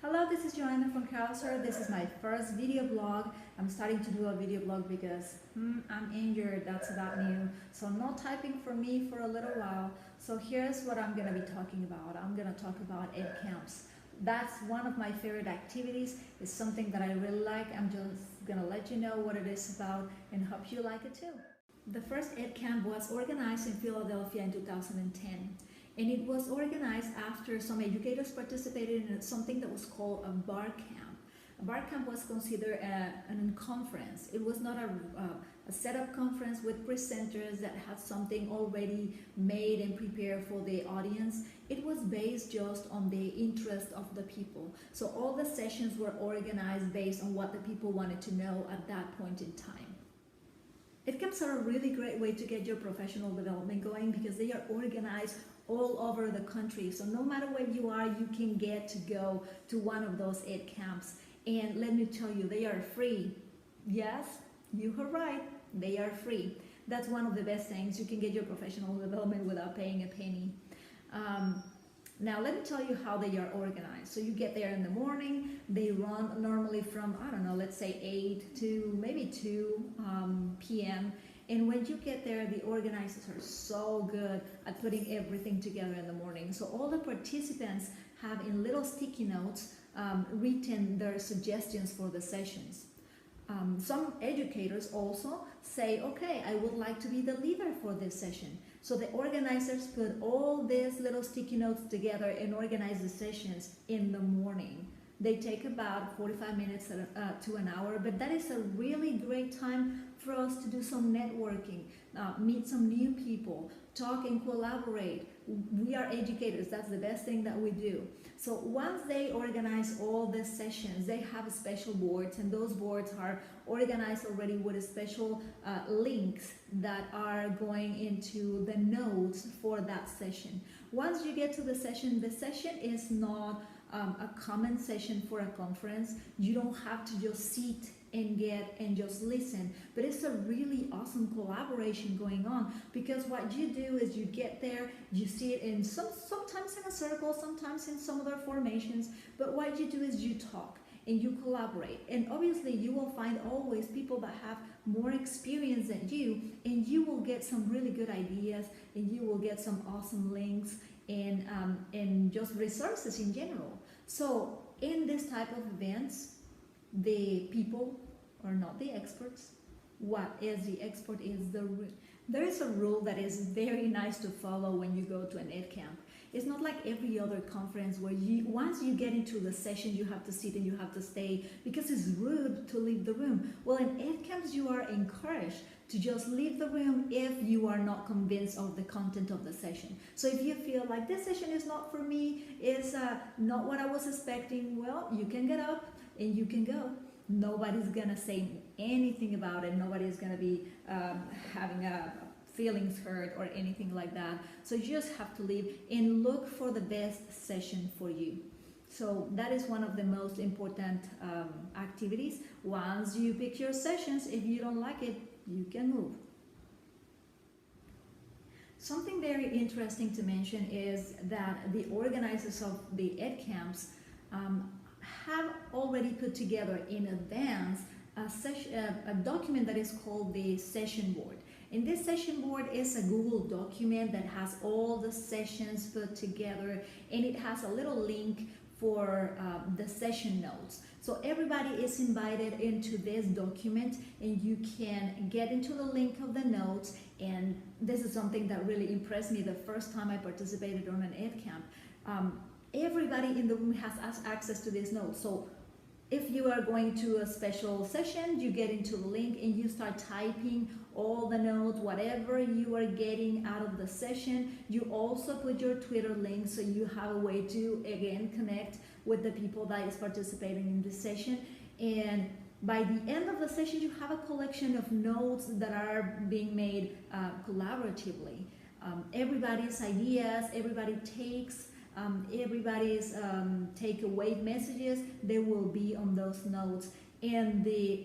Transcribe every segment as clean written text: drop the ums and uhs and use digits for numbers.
Hello, this is Joanna from Carousel. This is my first video blog. I'm starting to do a video blog because I'm injured. That's about new. So no typing for me for a little while. So here's what I'm going to be talking about. I'm going to talk about EdCamps. That's one of my favorite activities. It's something that I really like. I'm just going to let you know what it is about and hope you like it too. The first EdCamp was organized in Philadelphia in 2010. And it was organized after some educators participated in something that was called a bar camp. A bar camp was considered a conference. It was not a set-up conference with presenters that had something already made and prepared for the audience. It was based just on the interest of the people. So all the sessions were organized based on what the people wanted to know at that point in time. EdCamps are a really great way to get your professional development going because they are organized all over the country. So no matter where you are, you can get to go to one of those EdCamps. And let me tell you, they are free. Yes, you heard right, they are free. That's one of the best things. You can get your professional development without paying a penny. Now let me tell you how they are organized. So you get there in the morning, they run normally from, I don't know, let's say 8 to maybe 2 p.m. And when you get there, the organizers are so good at putting everything together in the morning. So all the participants have in little sticky notes written their suggestions for the sessions. Some educators also say, okay, I would like to be the leader for this session. So the organizers put all these little sticky notes together and organize the sessions in the morning. They take about 45 minutes to an hour, but that is a really great time for us to do some networking, meet some new people, talk and collaborate. We are educators, that's the best thing that we do. So once they organize all the sessions, they have special boards, and those boards are organized already with special links that are going into the notes for that session. Once you get to the session is not a common session for a conference. You don't have to just sit and just listen, but it's a really awesome collaboration going on, because what you do is you get there, you see it in sometimes in a circle, sometimes in some other formations, but what you do is you talk and you collaborate, and obviously you will find always people that have more experience than you, and you will get some really good ideas, and you will get some awesome links and just resources in general. So in this type of events, the people are not the experts. What is the expert is there is a rule that is very nice to follow when you go to an EdCamp. It's not like every other conference where once you get into the session, you have to sit and you have to stay because it's rude to leave the room. Well, in EdCamps, you are encouraged to just leave the room if you are not convinced of the content of the session. So if you feel like this session is not for me, is not what I was expecting, well, you can get up and you can go. Nobody's gonna say anything about it. Nobody's gonna be having a feelings hurt or anything like that. So you just have to leave and look for the best session for you. So that is one of the most important activities. Once you pick your sessions, if you don't like it, you can move. Something very interesting to mention is that the organizers of the EdCamps have already put together in advance a document that is called the session board. And this session board is a Google document that has all the sessions put together, and it has a little link for the session notes. So everybody is invited into this document, and you can get into the link of the notes. And this is something that really impressed me the first time I participated on an EdCamp. Everybody in the room has access to these notes. So if you are going to a special session, you get into the link and you start typing all the notes, whatever you are getting out of the session. You also put your Twitter link, so you have a way to, again, connect with the people that is participating in this session. And by the end of the session, you have a collection of notes that are being made collaboratively. Everybody's ideas, everybody takes everybody's takeaway messages, they will be on those notes. And the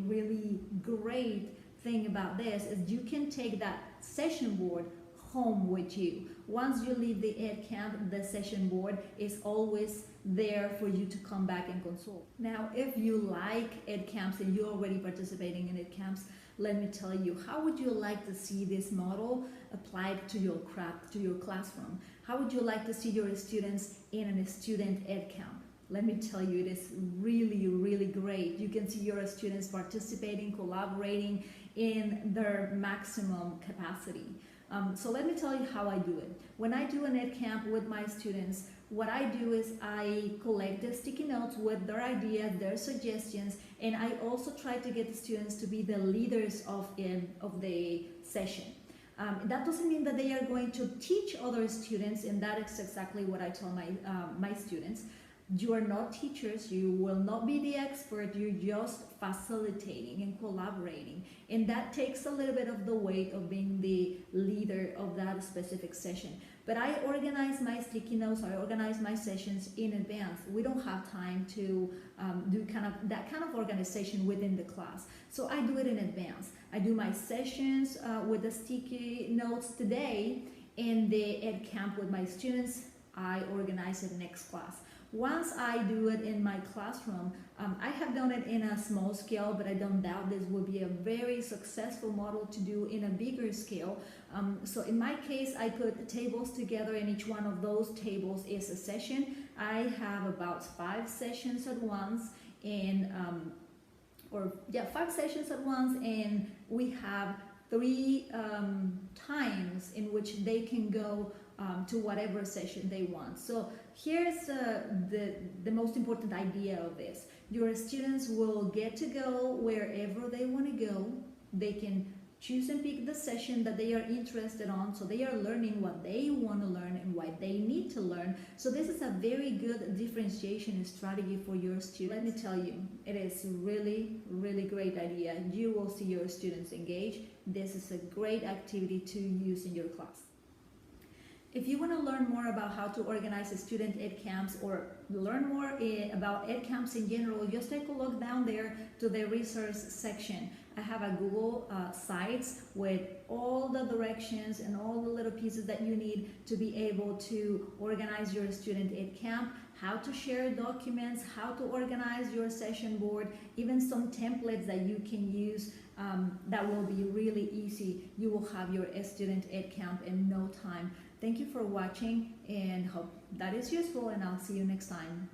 really great thing about this is you can take that session board home with you. Once you leave the EdCamp, the session board is always there for you to come back and consult. Now, if you like EdCamps and you're already participating in EdCamps, let me tell you, how would you like to see this model applied to your craft, to your classroom? How would you like to see your students in a student EdCamp? Let me tell you, it is really, really great. You can see your students participating, collaborating in their maximum capacity. So let me tell you how I do it. When I do an EdCamp with my students, what I do is I collect the sticky notes with their ideas, their suggestions, and I also try to get the students to be the leaders of the session. That doesn't mean that they are going to teach other students, and that is exactly what I tell my students. You are not teachers, you will not be the expert, you're just facilitating and collaborating. And that takes a little bit of the weight of being the leader of that specific session. But I organize my sticky notes, I organize my sessions in advance. We don't have time to do that kind of organization within the class. So I do it in advance. I do my sessions with the sticky notes today, and the EdCamp with my students, I organize it next class. Once I do it in my classroom, I have done it in a small scale, but I don't doubt this will be a very successful model to do in a bigger scale. So in my case, I put tables together, and each one of those tables is a session. I have about 5 sessions at once, and 5 sessions at once, and we have 3 times in which they can go to whatever session they want. So here's the most important idea of this. Your students will get to go wherever they want to go. They can choose and pick the session that they are interested on, so they are learning what they want to learn and what they need to learn. So this is a very good differentiation strategy for your students. Let me tell you, it is really, really great idea. You will see your students engage. This is a great activity to use in your class. If you want to learn more about how to organize student EdCamps, or learn more about EdCamps in general, just take a look down there to the resource section. I have a Google Sites with all the directions and all the little pieces that you need to be able to organize your student EdCamp, how to share documents, how to organize your session board, even some templates that you can use that will be really easy. You will have your student EdCamp in no time. Thank you for watching, and hope that is useful, and I'll see you next time.